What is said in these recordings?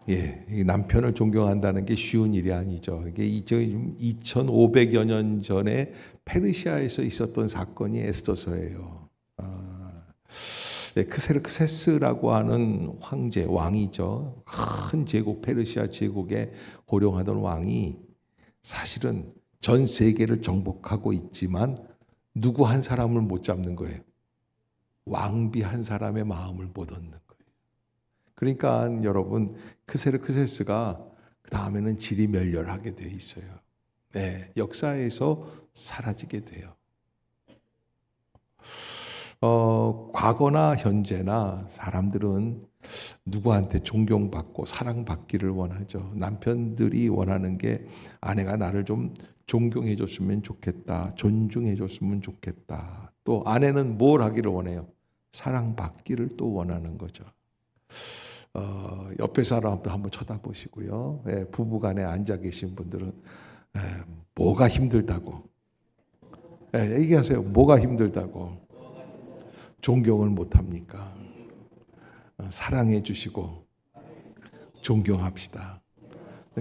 예, 이 남편을 존경한다는 게 쉬운 일이 아니죠. 이게 2500여 년 전에 페르시아에서 있었던 사건이 에스더서예요. 네, 크세르크세스라고 하는 황제, 왕이죠. 큰 제국, 페르시아 제국에 호령하던 왕이 사실은 전 세계를 정복하고 있지만 누구 한 사람을 못 잡는 거예요. 왕비 한 사람의 마음을 못 얻는 거예요. 그러니까 여러분, 크세르크세스가 그 다음에는 지리멸렬하게 돼 있어요. 네, 역사에서 사라지게 돼요. 과거나 현재나 사람들은 누구한테 존경받고 사랑받기를 원하죠. 남편들이 원하는 게 아내가 나를 좀 존경해 줬으면 좋겠다, 존중해 줬으면 좋겠다. 또 아내는 뭘 하기를 원해요? 사랑받기를 또 원하는 거죠. 옆에 사람도 한번 쳐다보시고요. 예, 부부간에 앉아 계신 분들은 뭐가 힘들다고? 예, 얘기하세요. 뭐가 힘들다고? 존경을 못합니까? 사랑해 주시고 존경합시다.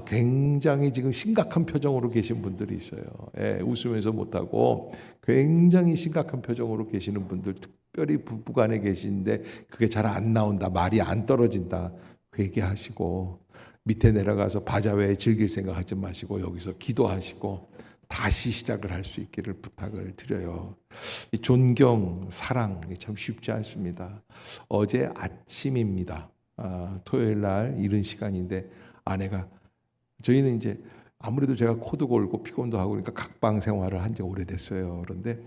굉장히 지금 심각한 표정으로 계신 분들이 있어요. 예, 웃으면서 못하고 굉장히 심각한 표정으로 계시는 분들, 특별히 부부간에 계신데 그게 잘 안 나온다, 말이 안 떨어진다, 회개하시고 밑에 내려가서 바자회에 즐길 생각하지 마시고 여기서 기도하시고 다시 시작을 할 수 있기를 부탁을 드려요. 이 존경, 사랑 참 쉽지 않습니다. 어제 아침입니다. 토요일 날 이른 시간인데 아내가, 저희는 이제 아무래도 제가 코도 골고 피곤도 하고 그러니까 각방 생활을 한 지 오래됐어요. 그런데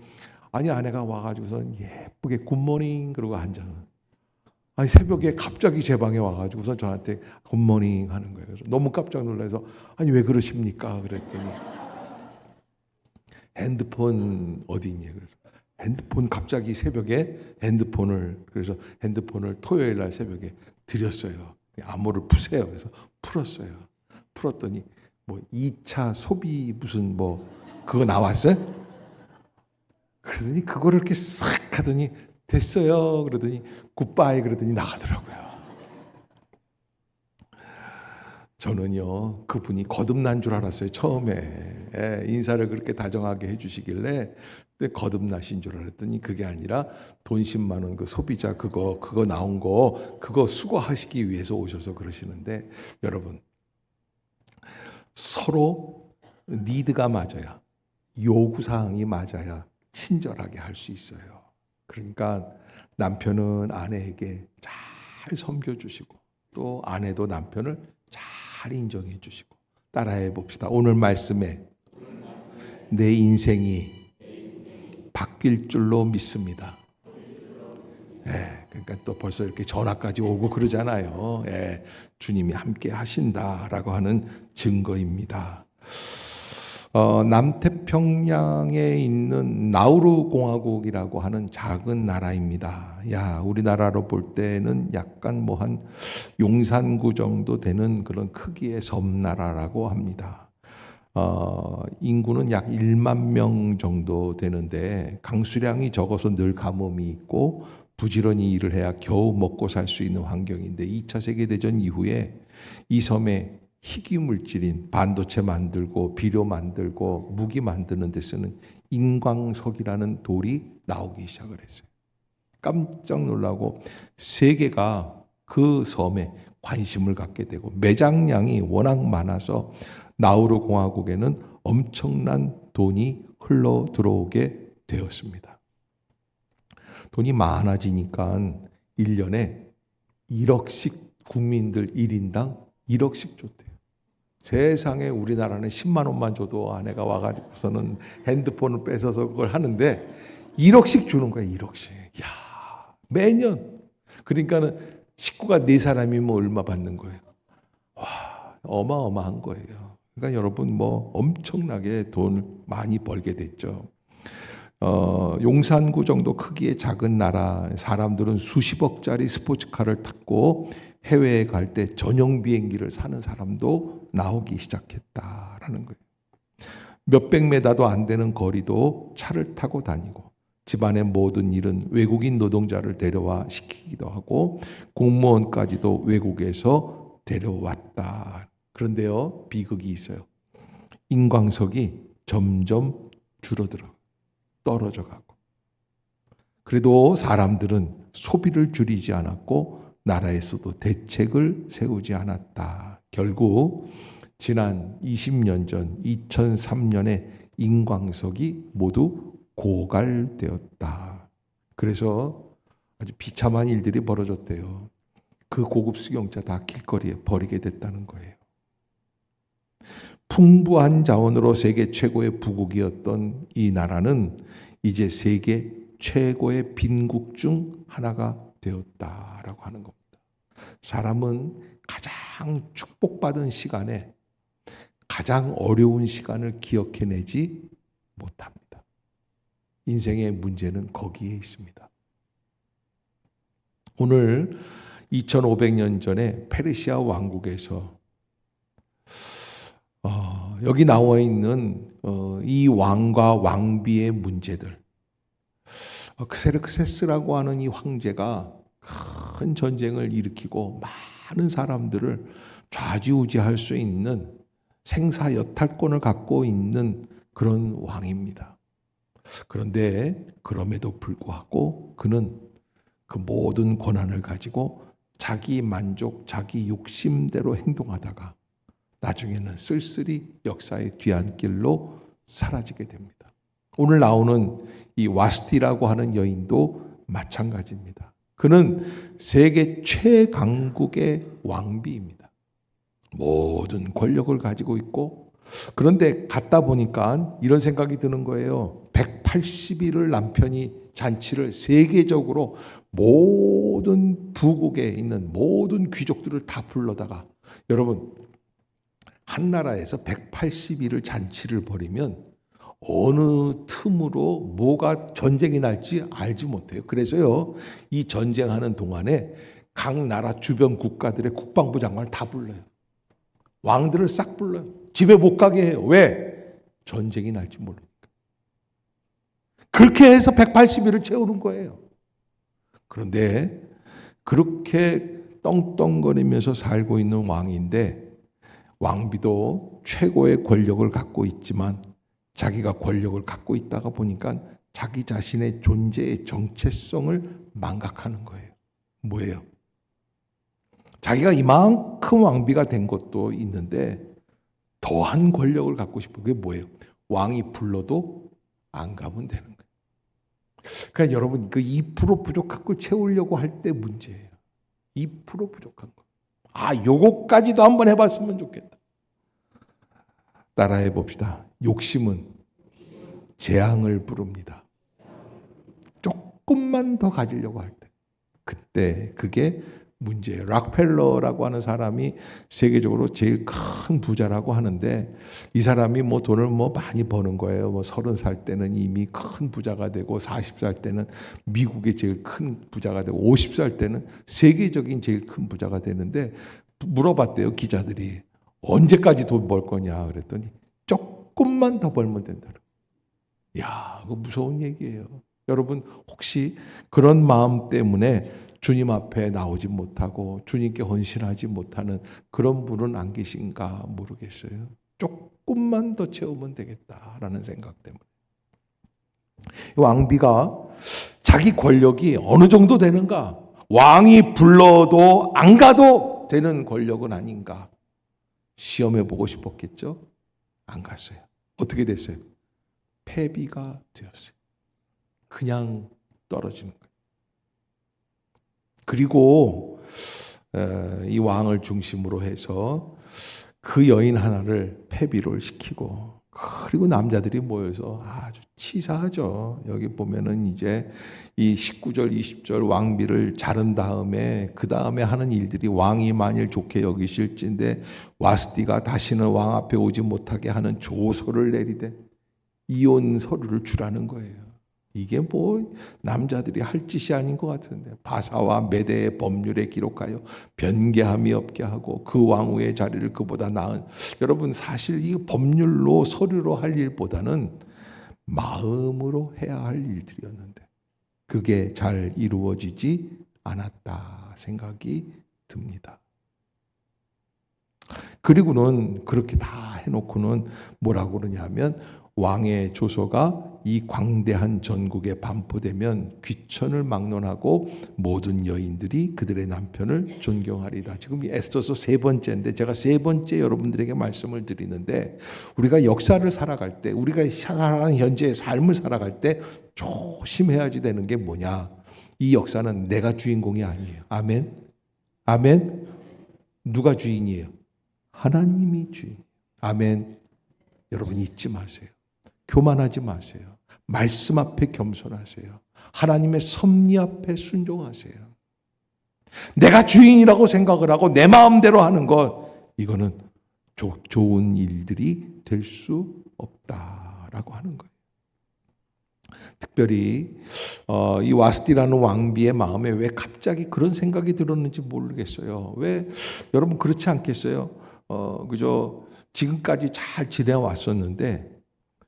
아니 아내가 와가지고선 예쁘게 굿모닝 그러고 앉아. 아니 새벽에 갑자기 제 방에 와가지고선 저한테 굿모닝 하는 거예요. 그래서 너무 깜짝 놀라서 아니 왜 그러십니까? 그랬더니 핸드폰 어디 있냐? 그래서 핸드폰 갑자기 새벽에 그래서 핸드폰을 토요일 날 새벽에 드렸어요. 암호를 푸세요. 그래서 풀었어요. 풀었더니 뭐 2차 소비 무슨 뭐 그거 나왔어요? 그러더니 그거를 이렇게 싹 하더니 됐어요. 그러더니 굿바이 그러더니 나가더라고요. 저는요, 그분이 거듭난 줄 알았어요. 처음에 인사를 그렇게 다정하게 해주시길래 거듭나신 줄 알았더니 그게 아니라 돈 10만 원 그 소비자 그거 나온 거 그거 수거하시기 위해서 오셔서 그러시는데, 여러분 서로 니드가 맞아야, 요구사항이 맞아야 친절하게 할 수 있어요. 그러니까 남편은 아내에게 잘 섬겨주시고 또 아내도 남편을 잘 인정해 주시고 따라해 봅시다. 오늘 말씀에 내 인생이 바뀔 줄로 믿습니다. 그러니까 또 벌써 이렇게 전화까지 오고 그러잖아요. 주님이 함께 하신다라고 하는 증거입니다. 남태평양에 있는 나우루 공화국이라고 하는 작은 나라입니다. 우리나라로 볼 때는 약간 뭐 한 용산구 정도 되는 그런 크기의 섬나라라고 합니다. 인구는 약 1만 명 정도 되는데 강수량이 적어서 늘 가뭄이 있고 부지런히 일을 해야 겨우 먹고 살 수 있는 환경인데 2차 세계대전 이후에 이 섬에 희귀 물질인 반도체 만들고 비료 만들고 무기 만드는 데 쓰는 인광석이라는 돌이 나오기 시작을 했어요. 깜짝 놀라고 세계가 그 섬에 관심을 갖게 되고 매장량이 워낙 많아서 나우루 공화국에는 엄청난 돈이 흘러 들어오게 되었습니다. 돈이 많아지니까 1년에 1억씩 국민들 1인당 1억씩 줬대요. 세상에 우리나라는 10만 원만 줘도 아내가 와가지고서는 핸드폰을 뺏어서 그걸 하는데 1억씩 주는 거야. 1억씩. 매년. 그러니까는 식구가 4사람이면 얼마 받는 거예요? 어마어마한 거예요. 그러니까 여러분 뭐 엄청나게 돈을 많이 벌게 됐죠. 용산구 정도 크기의 작은 나라, 사람들은 수십억짜리 스포츠카를 탔고 해외에 갈 때 전용 비행기를 사는 사람도 나오기 시작했다라는 거예요. 몇백 메다도 안 되는 거리도 차를 타고 다니고 집안의 모든 일은 외국인 노동자를 데려와 시키기도 하고 공무원까지도 외국에서 데려왔다. 그런데요, 비극이 있어요. 인광석이 점점 줄어들어 떨어져 가고, 그래도 사람들은 소비를 줄이지 않았고 나라에서도 대책을 세우지 않았다. 결국 지난 20년 전 2003년에 인광석이 모두 고갈되었다. 그래서 아주 비참한 일들이 벌어졌대요. 그 고급 수경차 다 길거리에 버리게 됐다는 거예요. 풍부한 자원으로 세계 최고의 부국이었던 이 나라는 이제 세계 최고의 빈국 중 하나가 되었다라고 하는 겁니다. 사람은 가장 축복받은 시간에 가장 어려운 시간을 기억해내지 못합니다. 인생의 문제는 거기에 있습니다. 오늘 2500년 전에 페르시아 왕국에서 여기 나와 있는 이 왕과 왕비의 문제들, 크세르크세스라고 하는 이 황제가 큰 전쟁을 일으키고 많은 사람들을 좌지우지할 수 있는 생사여탈권을 갖고 있는 그런 왕입니다. 그런데 그럼에도 불구하고 그는 그 모든 권한을 가지고 자기 만족, 자기 욕심대로 행동하다가 나중에는 쓸쓸히 역사의 뒤안길로 사라지게 됩니다. 오늘 나오는 이 와스티라고 하는 여인도 마찬가지입니다. 그는 세계 최강국의 왕비입니다. 모든 권력을 가지고 있고, 그런데 갔다 보니까 이런 생각이 드는 거예요. 180일을 남편이 잔치를 세계적으로 모든 부국에 있는 모든 귀족들을 다 불러다가, 여러분, 한 나라에서 180일을 잔치를 벌이면 어느 틈으로 뭐가 전쟁이 날지 알지 못해요. 그래서요, 이 전쟁하는 동안에 각 나라 주변 국가들의 국방부 장관을 다 불러요. 왕들을 싹 불러요. 집에 못 가게 해요. 왜? 전쟁이 날지 모르니까. 그렇게 해서 180일을 채우는 거예요. 그런데 그렇게 떵떵거리면서 살고 있는 왕인데, 왕비도 최고의 권력을 갖고 있지만 자기가 권력을 갖고 있다가 보니까 자기 자신의 존재의 정체성을 망각하는 거예요. 뭐예요? 자기가 이만큼 왕비가 된 것도 있는데 더한 권력을 갖고 싶어. 그게 뭐예요? 왕이 불러도 안 가면 되는 거예요. 그러니까 여러분, 그 2% 부족한 걸 채우려고 할 때 문제예요. 2% 부족한 거. 요거까지도 한번 해봤으면 좋겠다. 따라해 봅시다. 욕심은 재앙을 부릅니다. 조금만 더 가지려고 할 때. 그때 그게 문제예요. 락펠러라고 하는 사람이 세계적으로 제일 큰 부자라고 하는데, 이 사람이 돈을 많이 버는 거예요. 30살 때는 이미 큰 부자가 되고, 40살 때는 미국의 제일 큰 부자가 되고, 50살 때는 세계적인 제일 큰 부자가 되는데, 물어봤대요, 기자들이. 언제까지 돈 벌 거냐 그랬더니 조금만 더 벌면 된다. 야, 그거 무서운 얘기예요. 여러분, 혹시 그런 마음 때문에 주님 앞에 나오지 못하고 주님께 헌신하지 못하는 그런 분은 안 계신가 모르겠어요. 조금만 더 채우면 되겠다라는 생각 때문에. 왕비가 자기 권력이 어느 정도 되는가? 왕이 불러도 안 가도 되는 권력은 아닌가? 시험해 보고 싶었겠죠? 안 갔어요. 어떻게 됐어요? 패비가 되었어요. 그냥 떨어지는 거예요. 그리고 이 왕을 중심으로 해서 그 여인 하나를 패비를 시키고, 그리고 남자들이 모여서 아주 치사하죠. 여기 보면은 이제 이 19절, 20절 왕비를 자른 다음에 그 다음에 하는 일들이, 왕이 만일 좋게 여기실진데 와스티가 다시는 왕 앞에 오지 못하게 하는 조서를 내리되 이혼 서류를 주라는 거예요. 이게 남자들이 할 짓이 아닌 것 같은데, 바사와 메대의 법률에 기록하여 변개함이 없게 하고 그 왕후의 자리를 그보다 나은, 여러분, 사실 이 법률로 서류로 할 일보다는 마음으로 해야 할 일들이었는데 그게 잘 이루어지지 않았다 생각이 듭니다. 그리고는 그렇게 다 해놓고는 뭐라고 그러냐면 왕의 조서가 이 광대한 전국에 반포되면 귀천을 막론하고 모든 여인들이 그들의 남편을 존경하리다. 지금 이 에스더서 세 번째인데 제가 세 번째 여러분들에게 말씀을 드리는데, 우리가 역사를 살아갈 때, 우리가 살아가는 현재의 삶을 살아갈 때 조심해야지 되는 게 뭐냐? 이 역사는 내가 주인공이 아니에요. 아멘. 아멘. 누가 주인이에요? 하나님이 주인. 아멘. 여러분 잊지 마세요. 교만하지 마세요. 말씀 앞에 겸손하세요. 하나님의 섭리 앞에 순종하세요. 내가 주인이라고 생각을 하고 내 마음대로 하는 것, 이거는 좋은 일들이 될 수 없다라고 하는 거예요. 특별히 이 와스디라는 왕비의 마음에 왜 갑자기 그런 생각이 들었는지 모르겠어요. 왜 여러분 그렇지 않겠어요? 그저 지금까지 잘 지내왔었는데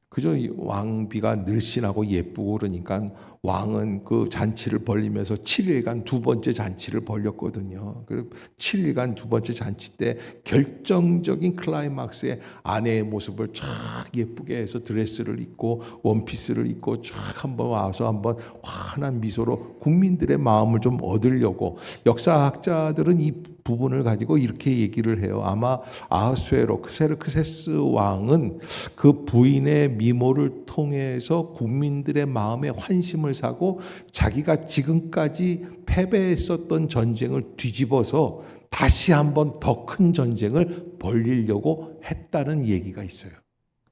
그저 이 왕비가 늘씬하고 예쁘고 그러니까 왕은 그 잔치를 벌리면서 7일간 두 번째 잔치를 벌렸거든요. 그리고 7일간 두 번째 잔치 때 결정적인 클라이막스에 아내의 모습을 쫙 예쁘게 해서 드레스를 입고 원피스를 입고 쫙 한번 와서 한번 환한 미소로 국민들의 마음을 좀 얻으려고, 역사학자들은 이 부분을 가지고 이렇게 얘기를 해요. 아마 크세르크세스 왕은 그 부인의 미모를 통해서 국민들의 마음에 환심을 사고 자기가 지금까지 패배했었던 전쟁을 뒤집어서 다시 한번 더 큰 전쟁을 벌리려고 했다는 얘기가 있어요.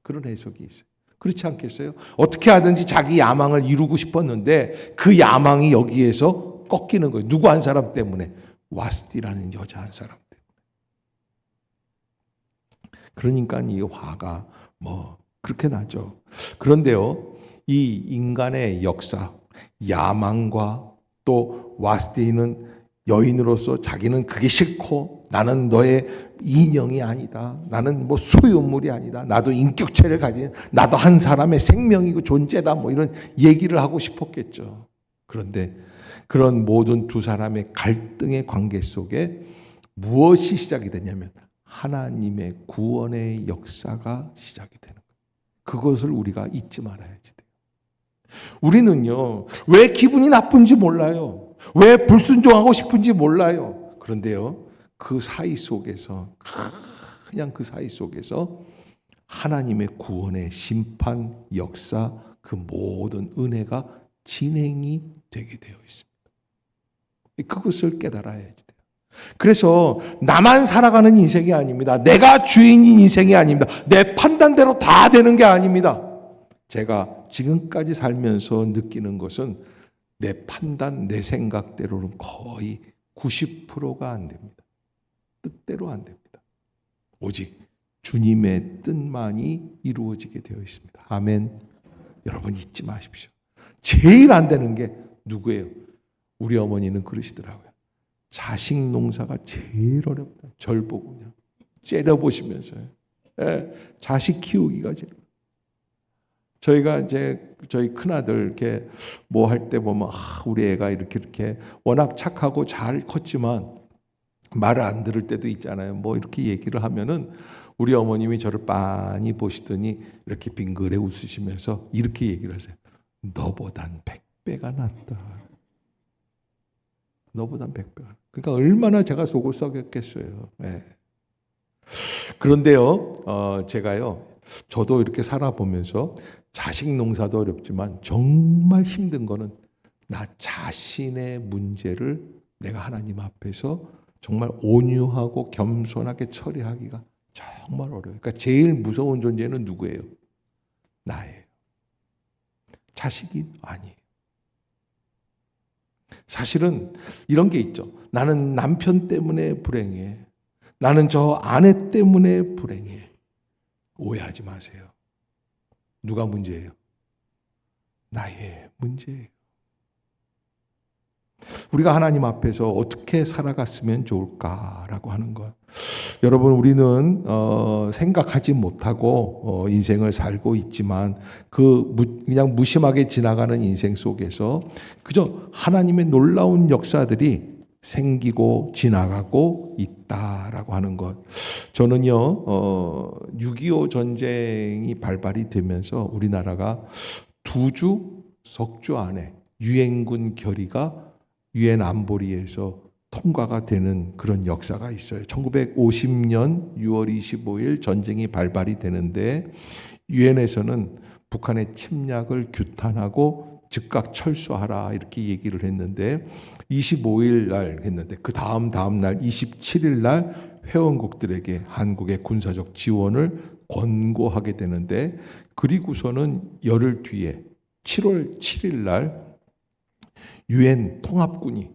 그런 해석이 있어요. 그렇지 않겠어요? 어떻게 하든지 자기 야망을 이루고 싶었는데 그 야망이 여기에서 꺾이는 거예요. 누구 한 사람 때문에? 와스디라는 여자 한 사람 때문에. 그러니까 이 화가 그렇게 나죠. 그런데요, 이 인간의 역사, 야망과 또 와스디는 여인으로서 자기는 그게 싫고, 나는 너의 인형이 아니다, 나는 소유물이 아니다, 나도 인격체를 가진, 나도 한 사람의 생명이고 존재다, 이런 얘기를 하고 싶었겠죠. 그런데 그런 모든 두 사람의 갈등의 관계 속에 무엇이 시작이 되냐면 하나님의 구원의 역사가 시작이 되는 거예요. 그것을 우리가 잊지 말아야지 돼요. 우리는요, 왜 기분이 나쁜지 몰라요. 왜 불순종하고 싶은지 몰라요. 그런데요, 그 사이 속에서, 그냥 그 사이 속에서 하나님의 구원의 심판 역사, 그 모든 은혜가 진행이 되게 되어 있습니다. 그것을 깨달아야지 돼요. 그래서 나만 살아가는 인생이 아닙니다. 내가 주인인 인생이 아닙니다. 내 판단대로 다 되는 게 아닙니다. 제가 지금까지 살면서 느끼는 것은 내 판단, 내 생각대로는 거의 90%가 안 됩니다. 뜻대로 안 됩니다. 오직 주님의 뜻만이 이루어지게 되어 있습니다. 아멘. 여러분 잊지 마십시오. 제일 안 되는 게 누구예요? 우리 어머니는 그러시더라고요. 자식 농사가 제일 어렵다. 절 보고 그냥 째려보시면서요. 자식 키우기가 제일. 저희가 이제 저희 큰아들 이렇게 할 때 보면 우리 애가 이렇게 워낙 착하고 잘 컸지만 말을 안 들을 때도 있잖아요. 이렇게 얘기를 하면은 우리 어머님이 저를 빤히 보시더니 이렇게 빙그레 웃으시면서 이렇게 얘기를 하세요. 너보단 100배가 낫다. 너보단 100배가. 그러니까 얼마나 제가 속을 썩였겠어요. 네. 그런데요, 제가요, 저도 이렇게 살아보면서 자식 농사도 어렵지만 정말 힘든 거는 나 자신의 문제를 내가 하나님 앞에서 정말 온유하고 겸손하게 처리하기가 정말 어려워요. 그러니까 제일 무서운 존재는 누구예요? 나예요. 자식이 아니에요. 사실은 이런 게 있죠. 나는 남편 때문에 불행해. 나는 저 아내 때문에 불행해. 오해하지 마세요. 누가 문제예요? 나의 문제예요. 우리가 하나님 앞에서 어떻게 살아갔으면 좋을까라고 하는 것. 여러분, 우리는 생각하지 못하고 인생을 살고 있지만 그냥 무심하게 지나가는 인생 속에서 그저 하나님의 놀라운 역사들이 생기고 지나가고 있다. 있다라고 하는 것. 저는요, 6.25 전쟁이 발발이 되면서 우리나라가 2주, 석주 안에 유엔군 결의가 유엔 안보리에서 통과가 되는 그런 역사가 있어요. 1950년 6월 25일 전쟁이 발발이 되는데 유엔에서는 북한의 침략을 규탄하고 즉각 철수하라 이렇게 얘기를 했는데 25일 날 했는데 그 다음 날 27일 날 회원국들에게 한국의 군사적 지원을 권고하게 되는데 그리고서는 열흘 뒤에 7월 7일 날 유엔 통합군이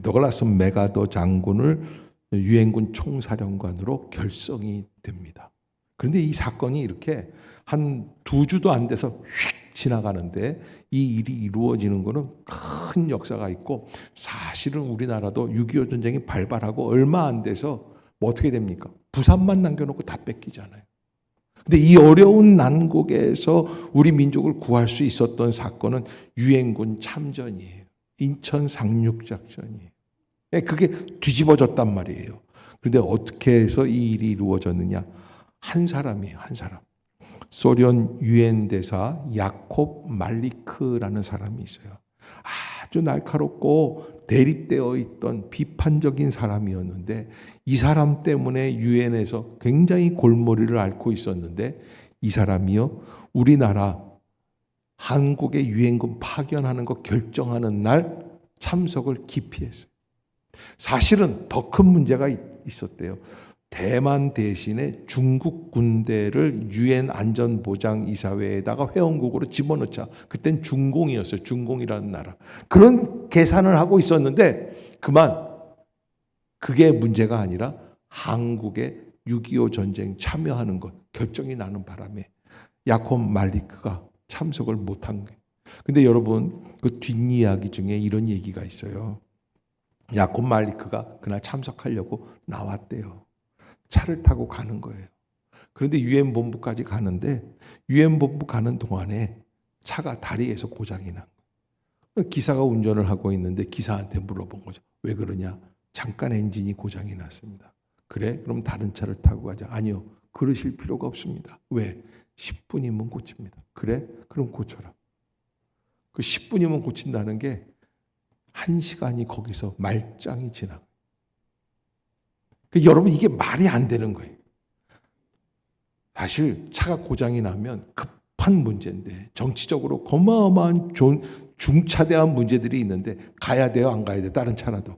더글라스 메가더 장군을 유엔군 총사령관으로 결성이 됩니다. 그런데 이 사건이 이렇게 한 2주도 안 돼서 휙 지나가는데 이 일이 이루어지는 것은 큰 역사가 있고 사실은 우리나라도 6.25 전쟁이 발발하고 얼마 안 돼서 뭐 어떻게 됩니까? 부산만 남겨놓고 다 뺏기잖아요. 근데 이 어려운 난국에서 우리 민족을 구할 수 있었던 사건은 유엔군 참전이에요. 인천 상륙작전이에요. 그게 뒤집어졌단 말이에요. 그런데 어떻게 해서 이 일이 이루어졌느냐? 한 사람이에요. 한 사람. 소련 유엔 대사 야콥 말리크라는 사람이 있어요. 아주 날카롭고 대립되어 있던 비판적인 사람이었는데 이 사람 때문에 유엔에서 굉장히 골머리를 앓고 있었는데 이 사람이요 우리나라 한국의 유엔군 파견하는 거 결정하는 날 참석을 기피했어요. 사실은 더 큰 문제가 있었대요. 대만 대신에 중국 군대를 유엔 안전보장이사회에다가 회원국으로 집어넣자. 그땐 중공이었어요. 중공이라는 나라. 그런 계산을 하고 있었는데 그만 그게 문제가 아니라 한국의 6.25 전쟁 참여하는 것 결정이 나는 바람에 야콥 말리크가 참석을 못한 거예요. 근데 여러분 그 뒷이야기 중에 이런 얘기가 있어요. 야콥 말리크가 그날 참석하려고 나왔대요. 차를 타고 가는 거예요. 그런데 유엔 본부까지 가는데 유엔 본부 가는 동안에 차가 다리에서 고장이 난 거예요. 기사가 운전을 하고 있는데 기사한테 물어본 거죠. 왜 그러냐? 잠깐 엔진이 고장이 났습니다. 그래? 그럼 다른 차를 타고 가자. 아니요. 그러실 필요가 없습니다. 왜? 10분이면 고칩니다. 그래? 그럼 고쳐라. 그 10분이면 고친다는 게 1시간이 거기서 말짱이 지나고. 여러분 이게 말이 안 되는 거예요. 사실 차가 고장이 나면 급한 문제인데 정치적으로 어마어마한 중차대한 문제들이 있는데 가야 돼요? 안 가야 돼요? 다른 차라도.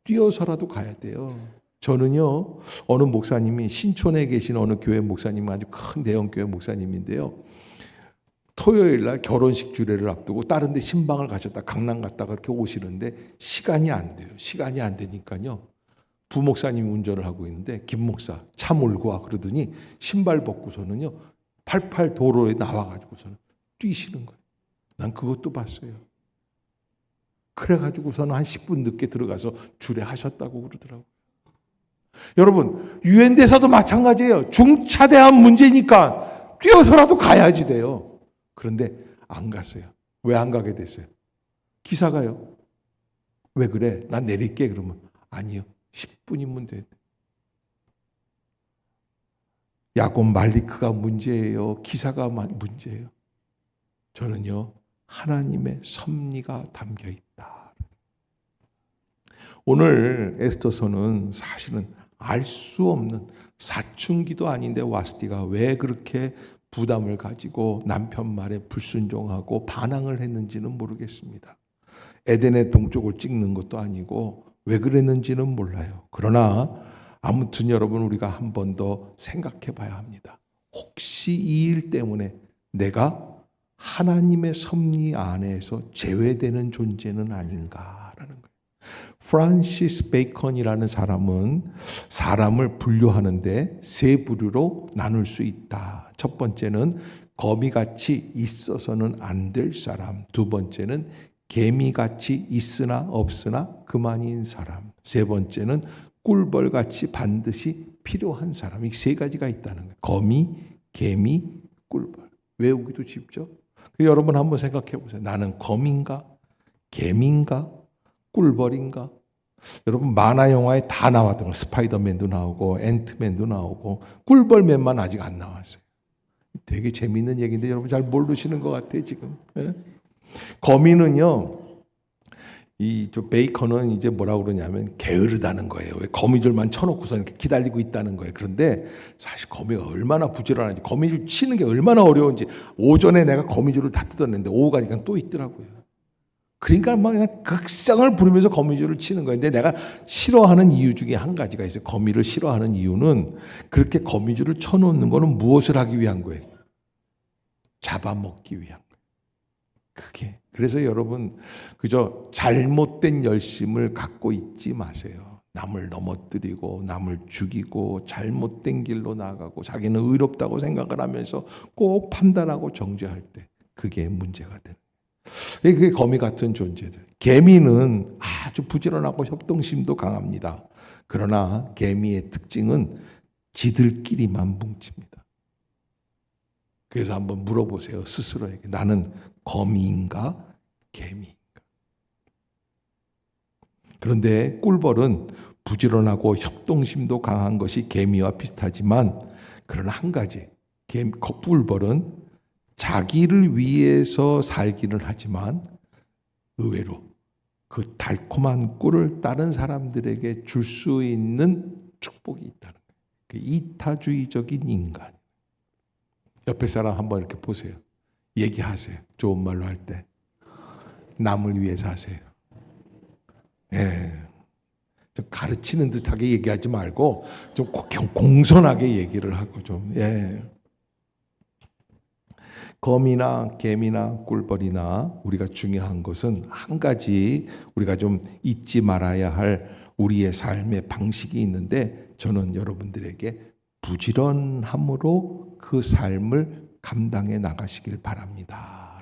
뛰어서라도 가야 돼요. 저는요. 어느 목사님이 신촌에 계신 어느 교회 목사님 아주 큰 대형교회 목사님인데요. 토요일 날 결혼식 주례를 앞두고 다른 데 신방을 가셨다 강남 갔다가 그렇게 오시는데 시간이 안 돼요. 시간이 안 되니까요. 부목사님이 운전을 하고 있는데 김 목사 차 몰고 와 그러더니 신발 벗고서는요 88 도로에 나와가지고서는 뛰시는 거예요. 난 그것도 봤어요. 그래가지고서는 한 10분 늦게 들어가서 주례하셨다고 그러더라고요. 여러분 유엔 대사도 마찬가지예요. 중차대한 문제니까 뛰어서라도 가야지 돼요. 그런데 안 갔어요. 왜 안 가게 됐어요? 기사가요. 왜 그래? 난 내릴게 그러면 아니요. 10분이면 돼. 야곱 말리크가 문제예요. 기사가 문제예요. 저는요. 하나님의 섭리가 담겨 있다. 오늘 에스더서는 사실은 알 수 없는 사춘기도 아닌데 와스티가 왜 그렇게 부담을 가지고 남편 말에 불순종하고 반항을 했는지는 모르겠습니다. 에덴의 동쪽을 찍는 것도 아니고 왜 그랬는지는 몰라요. 그러나 아무튼 여러분 우리가 한 번 더 생각해 봐야 합니다. 혹시 이 일 때문에 내가 하나님의 섭리 안에서 제외되는 존재는 아닌가라는 거예요. 프란시스 베이컨이라는 사람은 사람을 분류하는데 세 부류로 나눌 수 있다. 첫 번째는 거미같이 있어서는 안 될 사람. 두 번째는 개미같이 있으나 없으나 그만인 사람. 세 번째는 꿀벌같이 반드시 필요한 사람. 이 세 가지가 있다는 거예요. 거미, 개미, 꿀벌. 외우기도 쉽죠? 여러분 한번 생각해 보세요. 나는 거미인가? 개미인가? 꿀벌인가? 여러분 만화 영화에 다 나왔던 거 스파이더맨도 나오고 앤트맨도 나오고 꿀벌맨만 아직 안 나왔어요. 되게 재미있는 얘기인데 여러분 잘 모르시는 것 같아요 지금. 예? 거미는요. 저 베이컨은 이제 뭐라고 그러냐면 게으르다는 거예요. 왜 거미줄만 쳐놓고서 이렇게 기다리고 있다는 거예요. 그런데 사실 거미가 얼마나 부지런한지, 거미줄 치는 게 얼마나 어려운지, 오전에 내가 거미줄을 다 뜯었는데 오후 가니까 또 있더라고요. 그러니까 막 그냥 극성을 부리면서 거미줄을 치는 거예요. 근데 내가 싫어하는 이유 중에 한 가지가 있어요. 거미를 싫어하는 이유는 그렇게 거미줄을 쳐놓는 거는 무엇을 하기 위한 거예요? 잡아먹기 위한 거예요. 그게. 그래서 여러분 그저 잘못된 열심을 갖고 있지 마세요. 남을 넘어뜨리고 남을 죽이고 잘못된 길로 나아가고 자기는 의롭다고 생각을 하면서 꼭 판단하고 정죄할 때 그게 문제가 되는 거예요. 그게 거미 같은 존재들. 개미는 아주 부지런하고 협동심도 강합니다. 그러나 개미의 특징은 지들끼리만 뭉칩니다. 그래서 한번 물어보세요. 스스로에게. 나는 거미인가 개미인가? 그런데 꿀벌은 부지런하고 협동심도 강한 것이 개미와 비슷하지만 그러나 한 가지, 꿀벌은 자기를 위해서 살기는 하지만 의외로 그 달콤한 꿀을 다른 사람들에게 줄 수 있는 축복이 있다는 거예요. 그 이타주의적인 인간. 옆에 사람 한번 이렇게 보세요. 얘기하세요. 좋은 말로 할 때. 남을 위해서 하세요. 예. 좀 가르치는 듯하게 얘기하지 말고 좀 공손하게 얘기를 하고 좀. 예. 거미나 개미나 꿀벌이나 우리가 중요한 것은 한 가지 우리가 좀 잊지 말아야 할 우리의 삶의 방식이 있는데 저는 여러분들에게 부지런함으로 그 삶을 감당해 나가시길 바랍니다.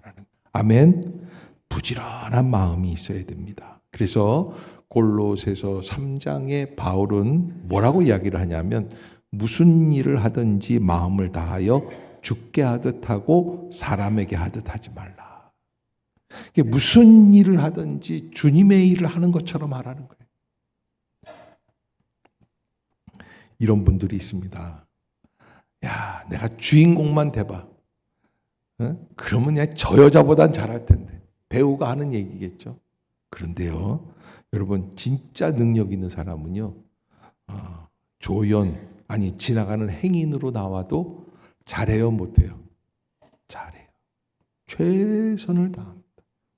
아멘. 부지런한 마음이 있어야 됩니다. 그래서 골로새서 3장에 바울은 뭐라고 이야기를 하냐면 무슨 일을 하든지 마음을 다하여 죽게 하듯 하고 사람에게 하듯 하지 말라. 이게 무슨 일을 하든지 주님의 일을 하는 것처럼 하라는 거예요. 이런 분들이 있습니다. 야, 내가 주인공만 돼봐. 그러면 그냥 저 여자보단 잘할 텐데. 배우가 하는 얘기겠죠. 그런데요, 여러분 진짜 능력 있는 사람은요, 조연 아니 지나가는 행인으로 나와도 잘해요, 못해요? 잘해요. 최선을 다합니다.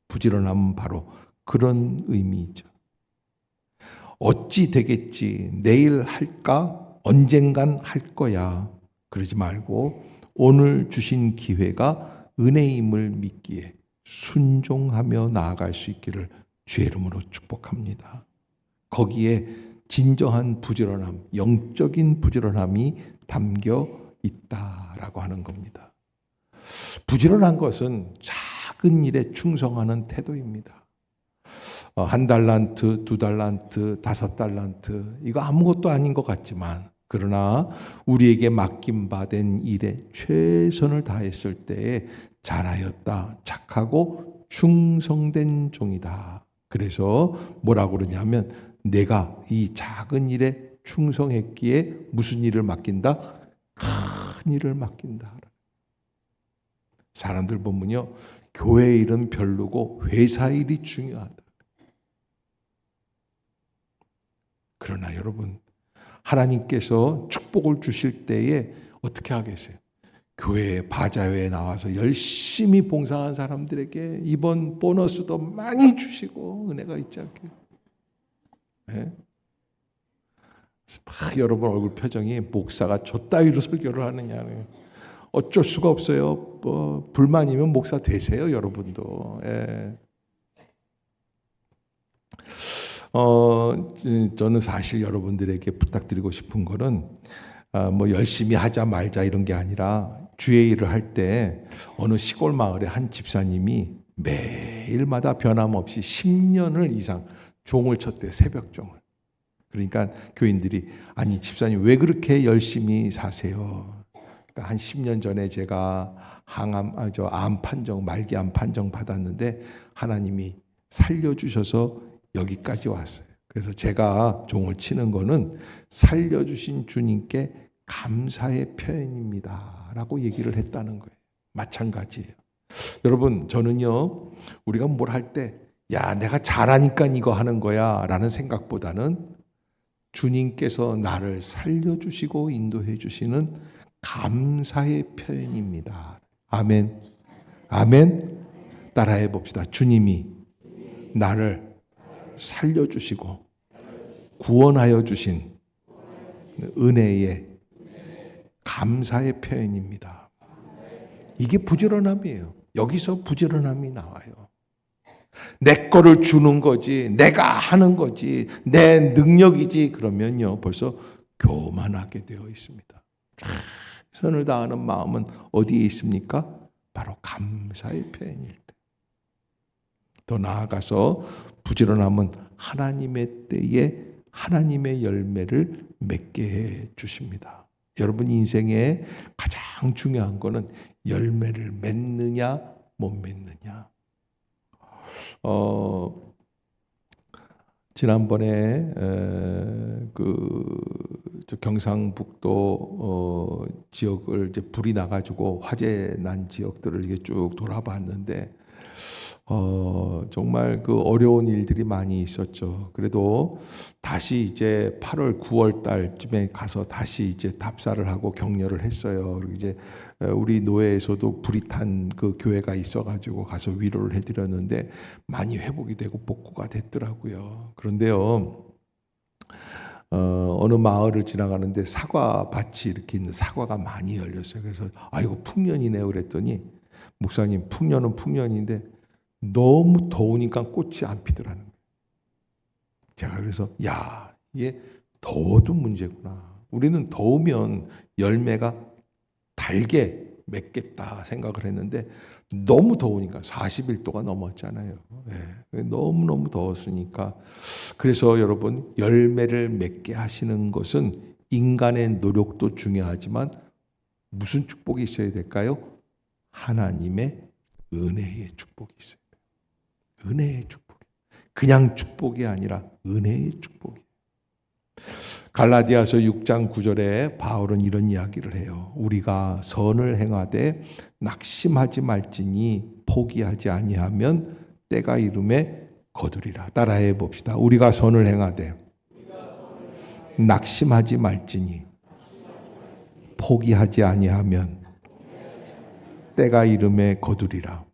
부지런함은 바로 그런 의미이죠. 어찌 되겠지, 내일 할까, 언젠간 할 거야. 그러지 말고 오늘 주신 기회가 은혜임을 믿기에 순종하며 나아갈 수 있기를 주의 이름으로 축복합니다. 거기에 진정한 부지런함, 영적인 부지런함이 담겨 있다라고 하는 겁니다. 부지런한 것은 작은 일에 충성하는 태도입니다. 1달란트, 2달란트, 5달란트 이거 아무것도 아닌 것 같지만 그러나 우리에게 맡김받은 일에 최선을 다했을 때에 잘하였다, 착하고 충성된 종이다. 그래서 뭐라고 그러냐면 내가 이 작은 일에 충성했기에 무슨 일을 맡긴다? 큰 일을 맡긴다. 사람들 보면요, 교회 일은 별로고 회사 일이 중요하다. 그러나 여러분, 하나님께서 축복을 주실 때에 어떻게 하겠어요? 교회 바자회에 나와서 열심히 봉사한 사람들에게 이번 보너스도 많이 주시고 은혜가 있지 않게. 네? 여러분 얼굴 표정이 목사가 저 따위로 설교를 하느냐는 어쩔 수가 없어요. 불만이면 목사 되세요, 여러분도. 예. 저는 사실 여러분들에게 부탁드리고 싶은 거는 뭐 열심히 하자 말자 이런 게 아니라 주의 일을 할 때 어느 시골 마을에 한 집사님이 매일마다 변함없이 10년을 이상 종을 쳤대요. 새벽 종을. 그러니까 교인들이 아니 집사님 왜 그렇게 열심히 사세요? 그러니까 한 10년 전에 제가 암 판정, 말기암 판정 받았는데 하나님이 살려주셔서 여기까지 왔어요. 그래서 제가 종을 치는 거는 살려주신 주님께 감사의 표현입니다 라고 얘기를 했다는 거예요. 마찬가지예요. 여러분, 저는요, 우리가 뭘 할 때, 야, 내가 잘하니까 이거 하는 거야 라는 생각보다는 주님께서 나를 살려주시고 인도해 주시는 감사의 표현입니다. 아멘. 아멘. 따라해 봅시다. 주님이 나를 살려주시고 구원하여 주신 은혜의 감사의 표현입니다. 이게 부지런함이에요. 여기서 부지런함이 나와요. 내 거를 주는 거지, 내가 하는 거지, 내 능력이지, 그러면요, 벌써 교만하게 되어 있습니다. 최선을 다하는 마음은 어디에 있습니까? 바로 감사의 표현일 때. 더 나아가서 부지런함은 하나님의 때에 하나님의 열매를 맺게 해 주십니다. 여러분 인생에 가장 중요한 거는 열매를 맺느냐 못 맺느냐. 지난번에 저 경상북도 지역을 이제 불이 나가지고 화재 난 지역들을 이게 쭉 돌아봤는데 정말 그 어려운 일들이 많이 있었죠. 그래도 다시 이제 8월, 9월 달쯤에 가서 다시 이제 답사를 하고 격려를 했어요. 그리고 이제 우리 노회에서도 불이 탄 그 교회가 있어가지고 가서 위로를 해드렸는데 많이 회복이 되고 복구가 됐더라고요. 그런데요, 어느 마을을 지나가는데 사과밭이 이렇게 있는 사과가 많이 열렸어요. 그래서 이거 풍년이네요. 그랬더니 목사님, 풍년은 풍년인데 너무 더우니까 꽃이 안 피더라는 거예요. 제가 그래서 이게 더워도 문제구나. 우리는 더우면 열매가 달게 맺겠다 생각을 했는데 너무 더우니까 41도가 넘었잖아요. 너무너무 더웠으니까. 그래서 여러분, 열매를 맺게 하시는 것은 인간의 노력도 중요하지만 무슨 축복이 있어야 될까요? 하나님의 은혜의 축복이 있어요. 은혜의 축복. 그냥 축복이 아니라 은혜의 축복이. 갈라디아서 6장 9절에 바울은 이런 이야기를 해요. 우리가 선을 행하되 낙심하지 말지니 포기하지 아니하면 때가 이름에 거두리라. 따라해 봅시다. 우리가 선을 행하되 낙심하지 말지니 포기하지 아니하면 때가 이름에 거두리라.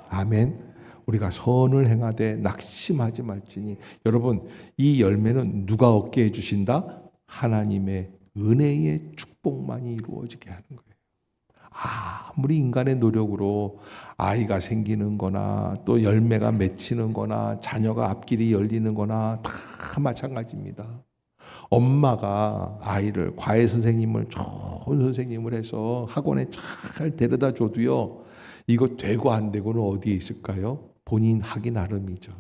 아멘. 우리가 선을 행하되 낙심하지 말지니. 여러분, 이 열매는 누가 얻게 해주신다? 하나님의 은혜의 축복만이 이루어지게 하는 거예요. 아무리 인간의 노력으로 아이가 생기는 거나 또 열매가 맺히는 거나 자녀가 앞길이 열리는 거나 다 마찬가지입니다. 엄마가 아이를 과외 선생님을 좋은 선생님을 해서 학원에 잘 데려다 줘도요, 이거 되고 안 되고는 어디에 있을까요? 본인 하기 나름이죠.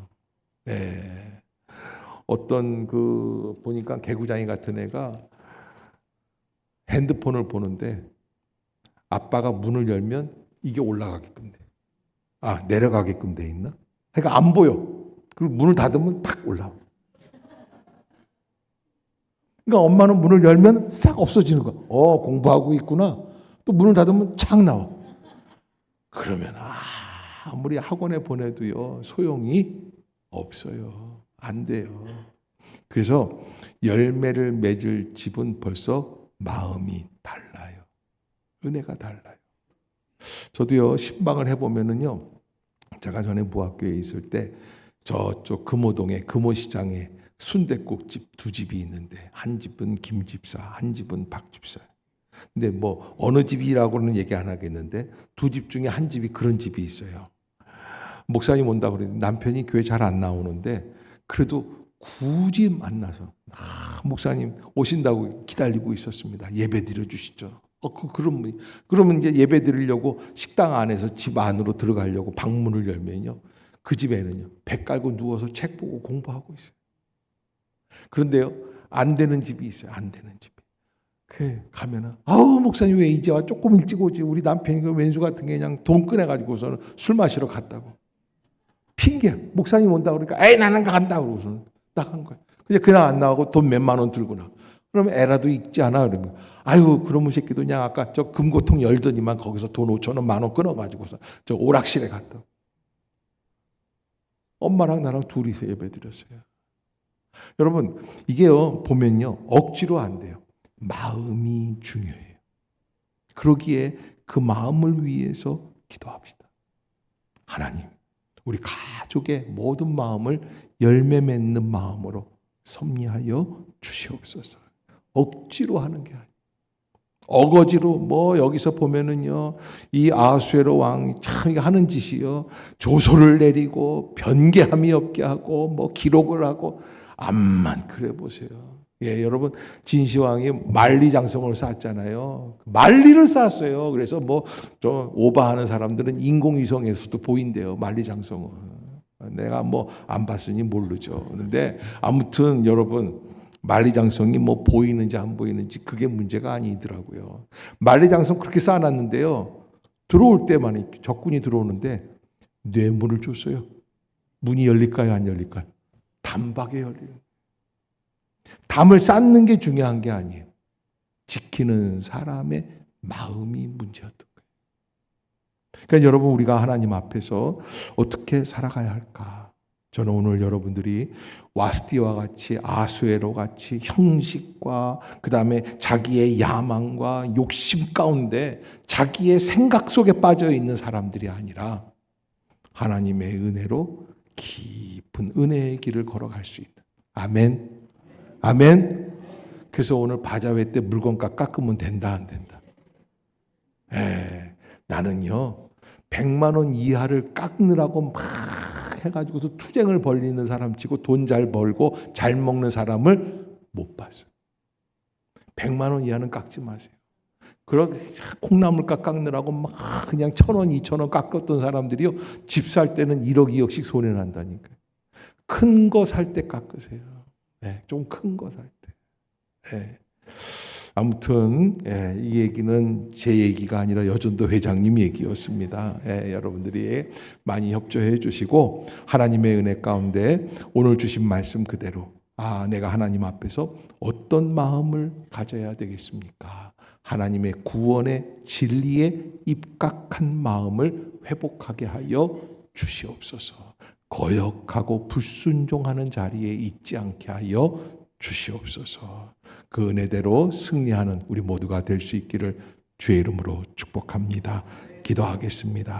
네. 어떤 보니까 개구장이 같은 애가 핸드폰을 보는데 아빠가 문을 열면 이게 올라가게끔 돼. 내려가게끔 돼 있나? 그러니까 안 보여. 그리고 문을 닫으면 탁 올라와. 그러니까 엄마는 문을 열면 싹 없어지는 거야. 공부하고 있구나. 또 문을 닫으면 착 나와. 그러면 아무리 학원에 보내도요, 소용이 없어요. 안 돼요. 그래서 열매를 맺을 집은 벌써 마음이 달라요. 은혜가 달라요. 저도요, 신방을 해보면은요, 제가 전에 무학교에 있을 때 저쪽 금호동에 금호시장에 순댓국집 두 집이 있는데 한 집은 김집사, 한 집은 박집사. 근데 뭐 어느 집이라고는 얘기 안 하겠는데 두 집 중에 한 집이 그런 집이 있어요. 목사님 온다고 그랬는데 남편이 교회 잘 안 나오는데 그래도 굳이 만나서 목사님 오신다고 기다리고 있었습니다. 예배 드려주시죠. 그러면 이제 예배 드리려고 식당 안에서 집 안으로 들어가려고 방문을 열면요, 그 집에는요, 배 깔고 누워서 책 보고 공부하고 있어요. 그런데요, 안 되는 집이 있어요. 안 되는 집이. 가면은 목사님 왜 이제 와? 조금 일찍 오지. 우리 남편이 그 왼수 같은 게 그냥 돈 꺼내가지고서는 술 마시러 갔다고. 핑계. 목사님 온다 그러니까 에이 나는 간다 그러고서 나간 거야. 근데 그냥 안 나가고 돈 몇만 원 들고 나. 그러면 애라도 있지 않아? 그러면 아유 그러면 새끼도 그냥 아까 저 금고통 열더니만 거기서 돈 5천 원, 만 원 끊어가지고서 저 오락실에 갔다. 엄마랑 나랑 둘이서 예배 드렸어요. 여러분 이게요 보면요 억지로 안 돼요. 마음이 중요해요. 그러기에 그 마음을 위해서 기도합시다. 하나님 우리 가족의 모든 마음을 열매 맺는 마음으로 섭리하여 주시옵소서. 억지로 하는 게 아니에요. 어거지로 뭐 여기서 보면은요 이 아하수에로 왕이 참 하는 짓이요 조소를 내리고 변개함이 없게 하고 뭐 기록을 하고 암만 그래 보세요. 예, 여러분 진시황이 만리장성을 쌓았잖아요. 만리를 쌓았어요. 그래서 뭐 좀 오바하는 사람들은 인공위성에서도 보인대요. 만리장성은 내가 뭐 안 봤으니 모르죠. 그런데 아무튼 여러분 만리장성이 뭐 보이는지 안 보이는지 그게 문제가 아니더라고요. 만리장성 그렇게 쌓아놨는데요. 들어올 때만 적군이 들어오는데 뇌물을 줬어요. 문이 열릴까요? 안 열릴까요? 단박에 열려요. 담을 쌓는 게 중요한 게 아니에요. 지키는 사람의 마음이 문제였던 거예요. 그러니까 여러분 우리가 하나님 앞에서 어떻게 살아가야 할까? 저는 오늘 여러분들이 와스디와 같이 아수에로 같이 형식과 그 다음에 자기의 야망과 욕심 가운데 자기의 생각 속에 빠져 있는 사람들이 아니라 하나님의 은혜로 깊은 은혜의 길을 걸어갈 수 있는 아멘. 아멘. 그래서 오늘 바자회 때 물건값 깎으면 된다 안 된다. 나는요 100만 원 이하를 깎느라고 막 해가지고서 투쟁을 벌리는 사람 치고 돈 잘 벌고 잘 먹는 사람을 못 봤어요. 100만 원 이하는 깎지 마세요. 그렇게 콩나물값 깎느라고 막 그냥 1,000원, 2,000원 깎았던 사람들이요 집 살 때는 1억, 2억씩 손해 난다니까요. 큰 거 살 때 깎으세요. 네, 좀 큰 거 살 때. 네. 아무튼 이 얘기는 제 얘기가 아니라 여전도 회장님 얘기였습니다. 여러분들이 많이 협조해 주시고 하나님의 은혜 가운데 오늘 주신 말씀 그대로 내가 하나님 앞에서 어떤 마음을 가져야 되겠습니까? 하나님의 구원의 진리에 입각한 마음을 회복하게 하여 주시옵소서. 거역하고 불순종하는 자리에 있지 않게 하여 주시옵소서. 그 은혜대로 승리하는 우리 모두가 될 수 있기를 주의 이름으로 축복합니다. 기도하겠습니다.